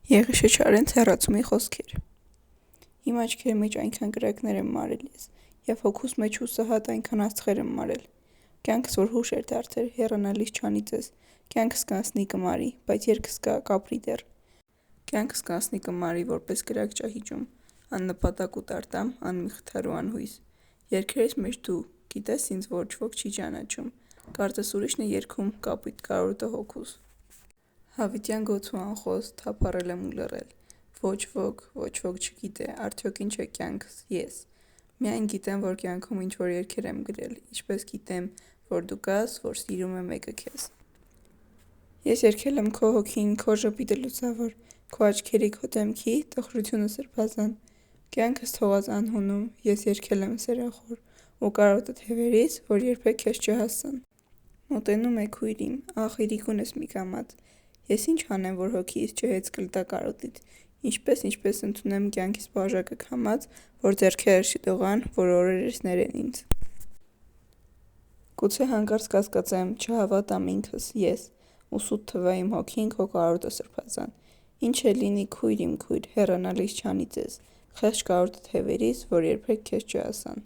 Եղիշե Չարենց հեռացումի խոսքեր։ Իմ աչքերի մեջ այնքան կրակներ եմ մարել ես, և հոգուս մեջ հուսահատ այնքան աստղեր եմ մարել։ Կյանքս որ հուշ էր դարձել, հեռանալիս չանիծես, կյանքս կանցնի կմարի, բայց երգս կապրի դեռ։ Կյանքս կանցնի կմարի, որպես կրակ ճահիճում, աննպատակ ու տարտամ, անմիխթար ու անհույս։ Երգերիս մեջ դու, գիտես ինձ ոչ ոք չի ճանաչում, կարծես ուրիշն է երգում կապույտ կարոտը հոգուս։ Հավիտյան գոց ու անխոս, թափառել եմ ու լռել, ոչ ոք չգիտե, արդյոք ինչ է կյանքս, ես։ Միայն գիտեմ, որ կյանքում ինչ-որ երգեր եմ գրել, ինչպես գիտեմ, որ դու կաս, որ սիրում է մեկը քեզ։ Ես երգել եմ քո հոգին, քո ժպիտը լուսավոր, քո աչքերի, քո դեմքի, տխրությունը սրբազան։ Կյանքս թողած անհունում, ես երգել եմ սերախոր, ու կարոտը թևերից, որ երբեք քեզ չհասան։ Մոտենում է քույր իմ, ախ իրիկուն ես մի կամաց, ես ինչ անեմ, որ հոգիս չհեծկլտա կարոտիդ, ինչպես ընդունեմ կյանքիս բաժակը քամած, որ ձեռքերս չդողան, որ օրերս ներեն ինձ։ Գուցե հանկարծ կասկածեմ, չհավատամ ինքս, ես, ու սուտ թվա իմ հոգին քո կարոտը սրբազան։ Ինչ էլ լինի քույր իմ քույր, հեռանալիս չանիծես, խեղճ կարոտը թևերից, որ երբեք քեզ չհասան։